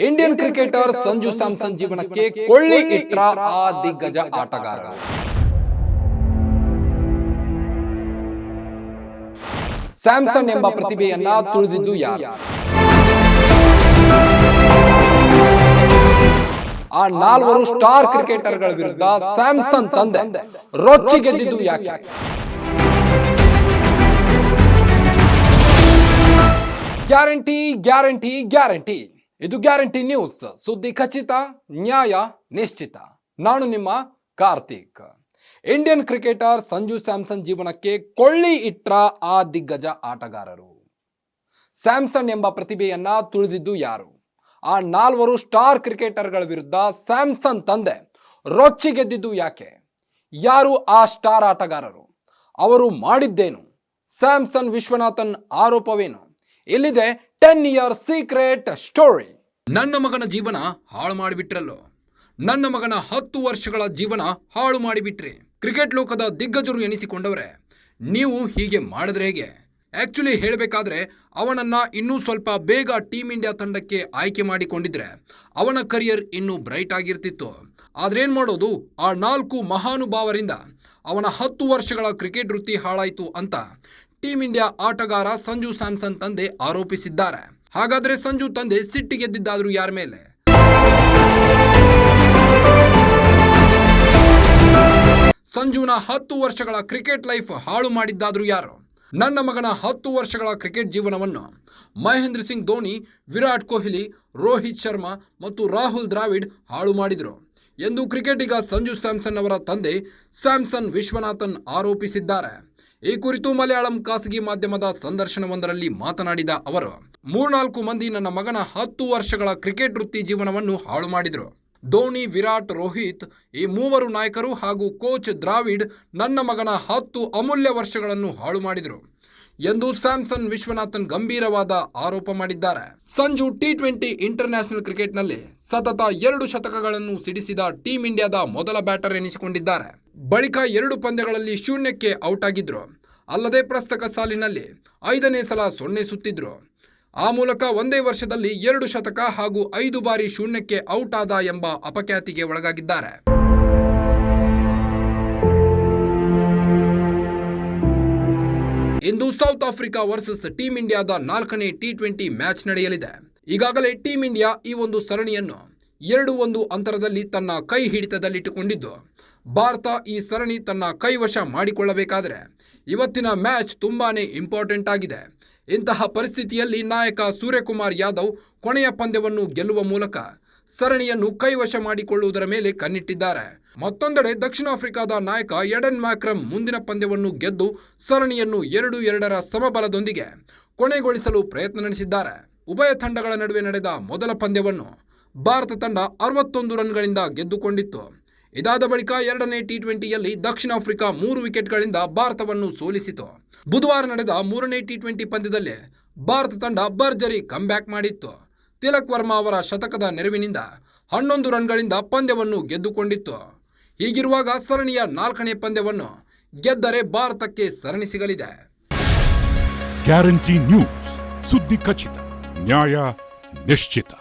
Indian cricketer Sanju Samson ಜೀವನಕ್ಕೆ ಕೊಳ್ಳಿ ಇಟ್ರ ಆ ದಿಗ್ಗಜ ಆಟಗಾರರು. ಸ್ಯಾಮ್ಸನ್ ಎಂಬ ಪ್ರತಿಭೆಯನ್ನ ತುಳಿದಿದ್ದು ಯಾರು? ಆ ನಾಲ್ವರು ಸ್ಟಾರ್ ಕ್ರಿಕೆಟರ್ಗಳ ವಿರುದ್ಧ ಸ್ಯಾಮ್ಸನ್ ತಂದೆ ರೊಚ್ಚಿ ಗೆದ್ದಿದ್ದು ಯಾಕೆ? Guarantee guarantee guarantee. ಇದು ಗ್ಯಾರಂಟಿ ನ್ಯೂಸ್. ಸುದ್ದಿ ಖಚಿತ, ನ್ಯಾಯ ನಿಶ್ಚಿತ. ನಾನು ನಿಮ್ಮ ಕಾರ್ತಿಕ್. ಇಂಡಿಯನ್ ಕ್ರಿಕೆಟರ್ ಸಂಜು ಸ್ಯಾಮ್ಸನ್ ಜೀವನಕ್ಕೆ ಕೊಳ್ಳಿ ಇಟ್ರ ಆ ದಿಗ್ಗಜ ಆಟಗಾರರು. ಸ್ಯಾಮ್ಸನ್ ಎಂಬ ಪ್ರತಿಭೆಯನ್ನ ತುಳಿದಿದ್ದು ಯಾರು? ಆ ನಾಲ್ವರು ಸ್ಟಾರ್ ಕ್ರಿಕೆಟರ್ಗಳ ವಿರುದ್ಧ ಸ್ಯಾಮ್ಸನ್ ತಂದೆ ರೊಚ್ಚಿ ಗೆದ್ದಿದ್ದು ಯಾಕೆ? ಯಾರು ಆ ಸ್ಟಾರ್ ಆಟಗಾರರು? ಅವರು ಮಾಡಿದ್ದೇನು? ಸ್ಯಾಮ್ಸನ್ ವಿಶ್ವನಾಥನ್ ಆರೋಪವೇನು? ಇಲ್ಲಿದೆ 10 year ಸೀಕ್ರೆಟ್ ಸ್ಟೋರಿ. ನನ್ನ ಮಗನ ಜೀವನ ಹಾಳು ಮಾಡಿಬಿಟ್ರಲ್ಲೋ. ನನ್ನ ಮಗನ 10 ವರ್ಷಗಳ ಜೀವನ ಹಾಳು ಮಾಡಿಬಿಟ್ರಿ. ಕ್ರಿಕೆಟ್ ಲೋಕದ ದಿಗ್ಗಜರು ಎನಿಸಿಕೊಂಡವರೇ, ನೀವು ಹೀಗೆ ಮಾಡಿದ್ರೆ ಹೇಗೆ? ಆಕ್ಚುಲಿ ಹೇಳಬೇಕಾದ್ರೆ ಅವನನ್ನ ಇನ್ನೂ ಸ್ವಲ್ಪ ಬೇಗ ಟೀಮ್ ಇಂಡಿಯಾ ತಂಡಕ್ಕೆ ಆಯ್ಕೆ ಮಾಡಿಕೊಂಡಿದ್ರೆ ಅವನ ಕರಿಯರ್ ಇನ್ನೂ ಬ್ರೈಟ್ ಆಗಿರ್ತಿತ್ತು. ಆದ್ರೇನ್ ಮಾಡೋದು, ಆ 4 ಮಹಾನುಭಾವರಿಂದ ಅವನ 10 ವರ್ಷಗಳ ಕ್ರಿಕೆಟ್ ವೃತ್ತಿ ಹಾಳಾಯಿತು ಅಂತ ಟೀಮ್ ಇಂಡಿಯಾ ಆಟಗಾರ ಸಂಜು ಸ್ಯಾಮ್ಸನ್ ತಂದೆ ಆರೋಪಿಸಿದ್ದಾರೆ. ಹಾಗಾದ್ರೆ ಸಂಜು ತಂದೆ ಸಿಟ್ಟಿಗೆದ್ದಿದ್ದಾದ್ರೂ ಯಾರ ಮೇಲೆ? ಸಂಜುನ 10 ವರ್ಷಗಳ ಕ್ರಿಕೆಟ್ ಲೈಫ್ ಹಾಳು ಮಾಡಿದ್ದಾದ್ರೂ ಯಾರು? ನನ್ನ ಮಗನ 10 ವರ್ಷಗಳ ಕ್ರಿಕೆಟ್ ಜೀವನವನ್ನು ಮಹೇಂದ್ರ ಸಿಂಗ್ ಧೋನಿ, ವಿರಾಟ್ ಕೊಹ್ಲಿ, ರೋಹಿತ್ ಶರ್ಮಾ ಮತ್ತು ರಾಹುಲ್ ದ್ರಾವಿಡ್ ಹಾಳು ಮಾಡಿದ್ರು ಎಂದು ಕ್ರಿಕೆಟಿಗ ಸಂಜು ಸ್ಯಾಮ್ಸನ್ ಅವರ ತಂದೆ ಸ್ಯಾಮ್ಸನ್ ವಿಶ್ವನಾಥನ್ ಆರೋಪಿಸಿದ್ದಾರೆ. ಈ ಕುರಿತು ಮಲಯಾಳಂ ಖಾಸಗಿ ಮಾಧ್ಯಮದ ಸಂದರ್ಶನವೊಂದರಲ್ಲಿ ಮಾತನಾಡಿದ ಅವರು, 3-4 ಮಂದಿ ನನ್ನ ಮಗನ 10 ವರ್ಷಗಳ ಕ್ರಿಕೆಟ್ ವೃತ್ತಿ ಜೀವನವನ್ನು ಹಾಳು ಮಾಡಿದರು. ಧೋನಿ, ವಿರಾಟ್, ರೋಹಿತ್ ಈ 3 ನಾಯಕರು ಹಾಗೂ ಕೋಚ್ ದ್ರಾವಿಡ್ ನನ್ನ ಮಗನ 10 ಅಮೂಲ್ಯ ವರ್ಷಗಳನ್ನು ಹಾಳು ಮಾಡಿದರು ಎಂದು ಸ್ಯಾಮ್ಸನ್ ವಿಶ್ವನಾಥನ್ ಗಂಭೀರವಾದ ಆರೋಪ ಮಾಡಿದ್ದಾರೆ. ಸಂಜು T20 ಇಂಟರ್ನ್ಯಾಷನಲ್ ಕ್ರಿಕೆಟ್ನಲ್ಲಿ ಸತತ 2 ಶತಕಗಳನ್ನು ಸಿಡಿಸಿದ ಟೀಮ್ ಇಂಡಿಯಾದ ಮೊದಲ ಬ್ಯಾಟರ್ ಎನಿಸಿಕೊಂಡಿದ್ದಾರೆ. ಬಳಿಕ 2 ಪಂದ್ಯಗಳಲ್ಲಿ ಶೂನ್ಯಕ್ಕೆ ಔಟ್ ಆಗಿದ್ರು. ಅಲ್ಲದೆ ಪ್ರಸಕ್ತ ಸಾಲಿನಲ್ಲಿ 5ನೇ ಸಲ 0 ಸುತ್ತಿದ್ರು. ಆ ಮೂಲಕ ಒಂದೇ ವರ್ಷದಲ್ಲಿ 2 ಶತಕ ಹಾಗೂ 5 ಬಾರಿ ಶೂನ್ಯಕ್ಕೆ ಔಟ್ ಆದ ಎಂಬ ಅಪಖ್ಯಾತಿಗೆ ಒಳಗಾಗಿದ್ದಾರೆ. ಇಂದು ಸೌತ್ ಆಫ್ರಿಕಾ ವರ್ಸಸ್ ಟೀಮ್ ಇಂಡಿಯಾದ 4ನೇ T20 ಮ್ಯಾಚ್ ನಡೆಯಲಿದೆ. ಈಗಾಗಲೇ ಟೀಮ್ ಇಂಡಿಯಾ ಈ ಒಂದು ಸರಣಿಯನ್ನು 2-1 ಅಂತರದಲ್ಲಿ ತನ್ನ ಕೈ ಹಿಡಿತದಲ್ಲಿಟ್ಟುಕೊಂಡಿದ್ದು, ಭಾರತ ಈ ಸರಣಿ ತನ್ನ ಕೈವಶ ಮಾಡಿಕೊಳ್ಳಬೇಕಾದರೆ ಇವತ್ತಿನ ಮ್ಯಾಚ್ ತುಂಬಾನೇ ಇಂಪಾರ್ಟೆಂಟ್ ಆಗಿದೆ. ಇಂತಹ ಪರಿಸ್ಥಿತಿಯಲ್ಲಿ ನಾಯಕ ಸೂರ್ಯಕುಮಾರ್ ಯಾದವ್ ಕೊನೆಯ ಪಂದ್ಯವನ್ನು ಗೆಲ್ಲುವ ಮೂಲಕ ಸರಣಿಯನ್ನು ಕೈವಶ ಮಾಡಿಕೊಳ್ಳುವುದರ ಮೇಲೆ ಕಣ್ಣಿಟ್ಟಿದ್ದಾರೆ. ಮತ್ತೊಂದೆಡೆ ದಕ್ಷಿಣ ಆಫ್ರಿಕಾದ ನಾಯಕ ಎಡನ್ ಮ್ಯಾಕ್ರಮ್ ಮುಂದಿನ ಪಂದ್ಯವನ್ನು ಗೆದ್ದು ಸರಣಿಯನ್ನು 2-2ರ ಸಮಬಲದೊಂದಿಗೆ ಕೊನೆಗೊಳಿಸಲು ಪ್ರಯತ್ನ ನಡೆಸಿದ್ದಾರೆ. ಉಭಯ ತಂಡಗಳ ನಡುವೆ ನಡೆದ ಮೊದಲ ಪಂದ್ಯವನ್ನು ಭಾರತ ತಂಡ 61 ರನ್ಗಳಿಂದ ಗೆದ್ದುಕೊಂಡಿತ್ತು. ಇದಾದ ಬಳಿಕ 2ನೇ T20ಯಲ್ಲಿ ದಕ್ಷಿಣ ಆಫ್ರಿಕಾ 3 ವಿಕೆಟ್ಗಳಿಂದ ಭಾರತವನ್ನು ಸೋಲಿಸಿತು. ಬುಧವಾರ ನಡೆದ 3ನೇ T20 ಪಂದ್ಯದಲ್ಲಿ ಭಾರತ ತಂಡ ಭರ್ಜರಿ ಕಮ್ಬ್ಯಾಕ್ ಮಾಡಿತ್ತು. ತಿಲಕ್ ವರ್ಮಾ ಅವರ ಶತಕದ ನೆರವಿನಿಂದ 11 ರನ್ಗಳಿಂದ ಪಂದ್ಯವನ್ನು ಗೆದ್ದುಕೊಂಡಿತ್ತು. ಹೀಗಿರುವಾಗ ಸರಣಿಯ 4ನೇ ಪಂದ್ಯವನ್ನು ಗೆದ್ದರೆ ಭಾರತಕ್ಕೆ ಸರಣಿ ಸಿಗಲಿದೆ. ಗ್ಯಾರಂಟಿ ನ್ಯೂಸ್, ಸುದ್ದಿ ಖಚಿತ, ನ್ಯಾಯ ನಿಶ್ಚಿತ.